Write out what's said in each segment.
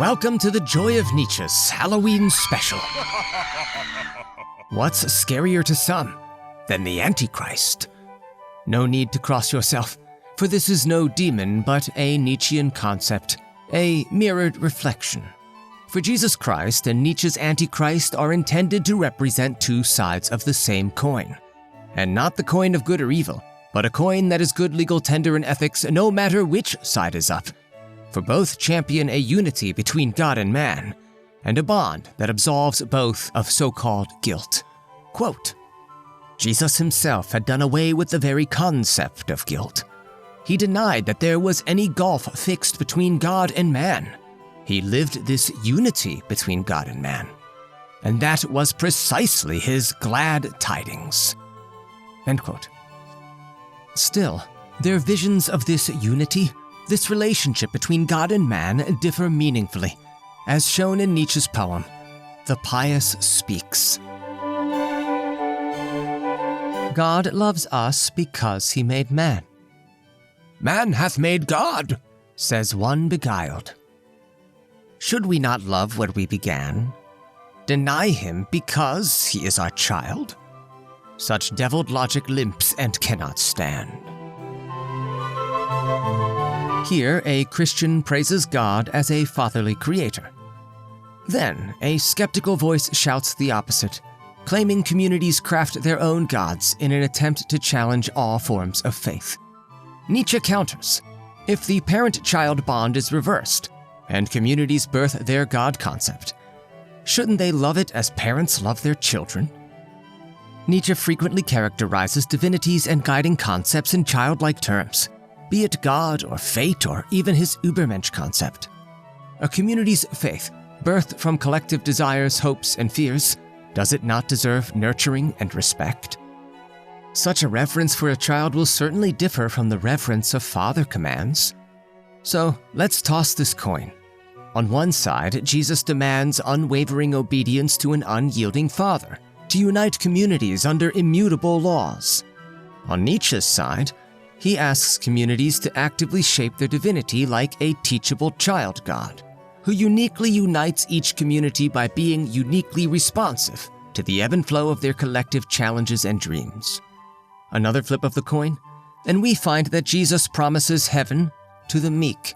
Welcome to the Joy of Nietzsche's Halloween special. What's scarier to some than the Antichrist? No need to cross yourself, for this is no demon but a Nietzschean concept, a mirrored reflection. For Jesus Christ and Nietzsche's Antichrist are intended to represent two sides of the same coin. And not the coin of good or evil, but a coin that is good, legal, tender, and ethics no matter which side is up. For both champion a unity between God and man, and a bond that absolves both of so-called guilt. Quote, Jesus himself had done away with the very concept of guilt. He denied that there was any gulf fixed between God and man. He lived this unity between God and man. And that was precisely his glad tidings. End quote. Still, their visions of this unity, this relationship between God and man, differ meaningfully, as shown in Nietzsche's poem, The Pious Speaks. God loves us because he made man. Man hath made God, says one beguiled. Should we not love what we began? Deny him because he is our child? Such deviled logic limps and cannot stand. Here, a Christian praises God as a fatherly creator. Then, a skeptical voice shouts the opposite, claiming communities craft their own gods in an attempt to challenge all forms of faith. Nietzsche counters, if the parent-child bond is reversed, and communities birth their God concept, shouldn't they love it as parents love their children? Nietzsche frequently characterizes divinities and guiding concepts in childlike terms, be it God or fate or even his Übermensch concept. A community's faith, birthed from collective desires, hopes, and fears, does it not deserve nurturing and respect? Such a reverence for a child will certainly differ from the reverence a father commands. So let's toss this coin. On one side, Jesus demands unwavering obedience to an unyielding father, to unite communities under immutable laws. On Nietzsche's side, he asks communities to actively shape their divinity like a teachable child god, who uniquely unites each community by being uniquely responsive to the ebb and flow of their collective challenges and dreams. Another flip of the coin, and we find that Jesus promises heaven to the meek.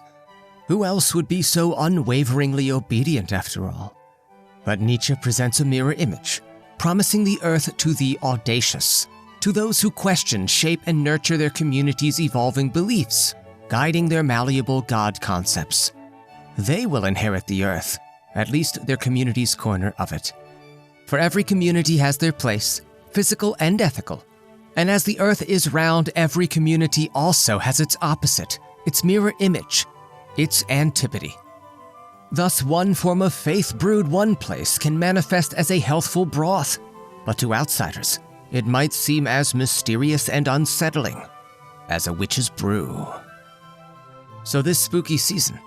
Who else would be so unwaveringly obedient after all? But Nietzsche presents a mirror image, promising the earth to the audacious, to those who question, shape, and nurture their community's evolving beliefs, guiding their malleable God concepts. They will inherit the earth, at least their community's corner of it. For every community has their place, physical and ethical. And as the earth is round, every community also has its opposite, its mirror image, its antipode. Thus, one form of faith brewed one place can manifest as a healthful broth, but to outsiders, it might seem as mysterious and unsettling as a witch's brew. So this spooky season,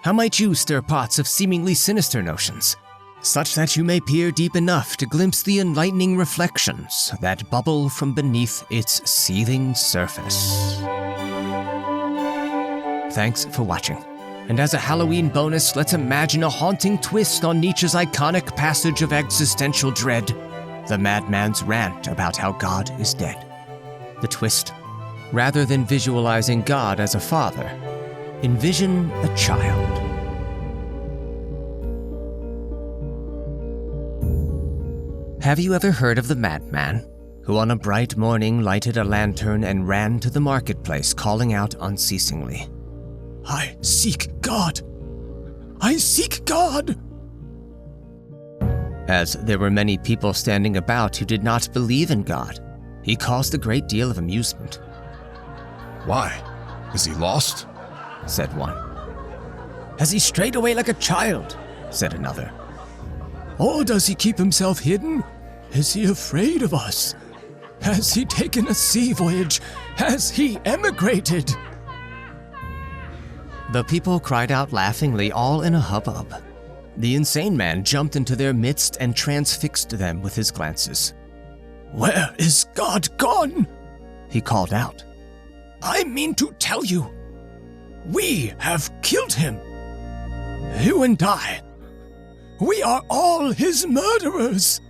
how might you stir pots of seemingly sinister notions, such that you may peer deep enough to glimpse the enlightening reflections that bubble from beneath its seething surface? Thanks for watching. And as a Halloween bonus, let's imagine a haunting twist on Nietzsche's iconic passage of existential dread, the madman's rant about how God is dead. The twist, rather than visualizing God as a father, envision a child. Have you ever heard of the madman who on a bright morning lighted a lantern and ran to the marketplace calling out unceasingly, "I seek God! I seek God!" As there were many people standing about who did not believe in God, he caused a great deal of amusement. "Why? Is he lost?" said one. "Has he strayed away like a child?" said another. "Or does he keep himself hidden? Is he afraid of us? Has he taken a sea voyage? Has he emigrated?" The people cried out laughingly, all in a hubbub. The insane man jumped into their midst and transfixed them with his glances. "Where is God gone?" he called out. "I mean to tell you, we have killed him." You and I, we are all his murderers.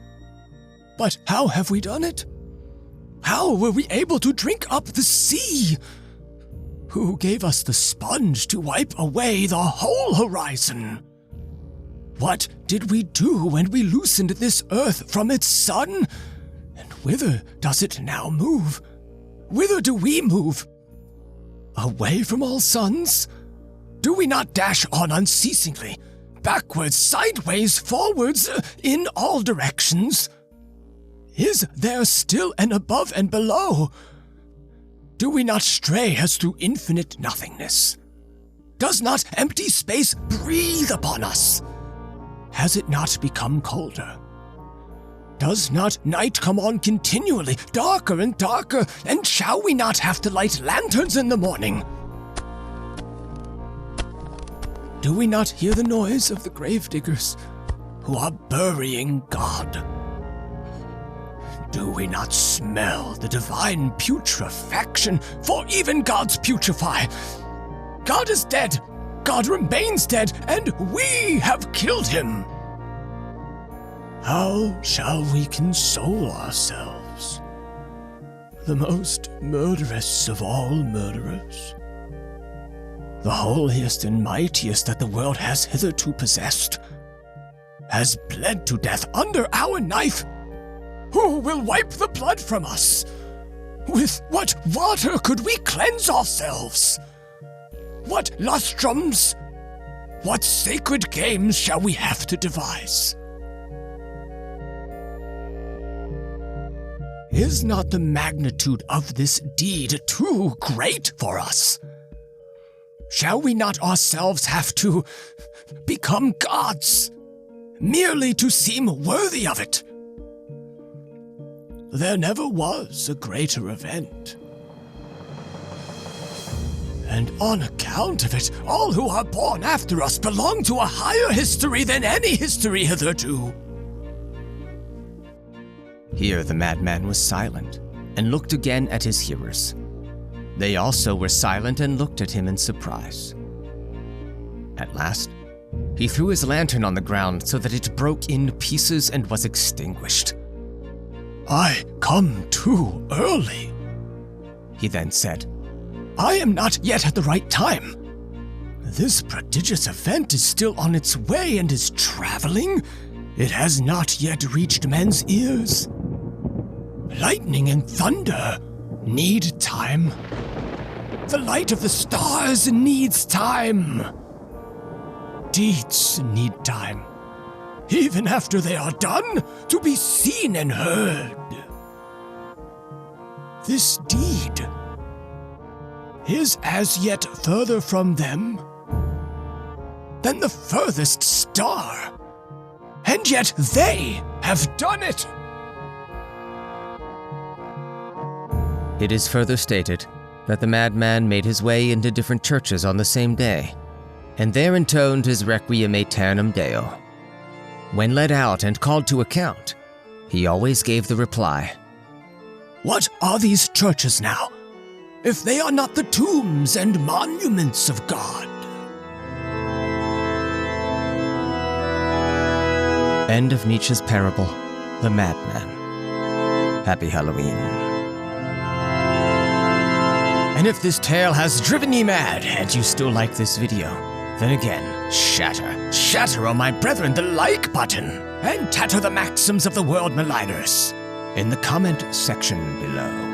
But how have we done it? How were we able to drink up the sea? Who gave us the sponge to wipe away the whole horizon? What did we do when we loosened this earth from its sun? And whither does it now move? Whither do we move? Away from all suns? Do we not dash on unceasingly, backwards, sideways, forwards, in all directions? Is there still an above and below? Do we not stray as through infinite nothingness? Does not empty space breathe upon us? Has it not become colder? Does not night come on continually, darker and darker, and shall we not have to light lanterns in the morning? Do we not hear the noise of the gravediggers who are burying God? Do we not smell the divine putrefaction? For even gods putrefy. God is dead. God remains dead, and we have killed him. How shall we console ourselves? The most murderous of all murderers, the holiest and mightiest that the world has hitherto possessed, has bled to death under our knife. Who will wipe the blood from us? With what water could we cleanse ourselves? What lustrums? What sacred games shall we have to devise? Is not the magnitude of this deed too great for us? Shall we not ourselves have to become gods, merely to seem worthy of it? There never was a greater event. And on account of it, all who are born after us belong to a higher history than any history hitherto. Here the madman was silent, and looked again at his hearers. They also were silent and looked at him in surprise. At last, he threw his lantern on the ground so that it broke in pieces and was extinguished. I come too early, he then said. I am not yet at the right time. This prodigious event is still on its way and is traveling. It has not yet reached men's ears. Lightning and thunder need time. The light of the stars needs time. Deeds need time, even after they are done, to be seen and heard. This deed is as yet further from them than the furthest star, and yet they have done it. It is further stated that the madman made his way into different churches on the same day, and there intoned his Requiem Aeternam Deo. When led out and called to account, he always gave the reply, "What are these churches now, if they are not the tombs and monuments of God?" End of Nietzsche's parable, The Madman. Happy Halloween. And if this tale has driven ye mad, and you still like this video, then again, shatter, O my brethren, the like button, and tatter the maxims of the world maligners in the comment section below.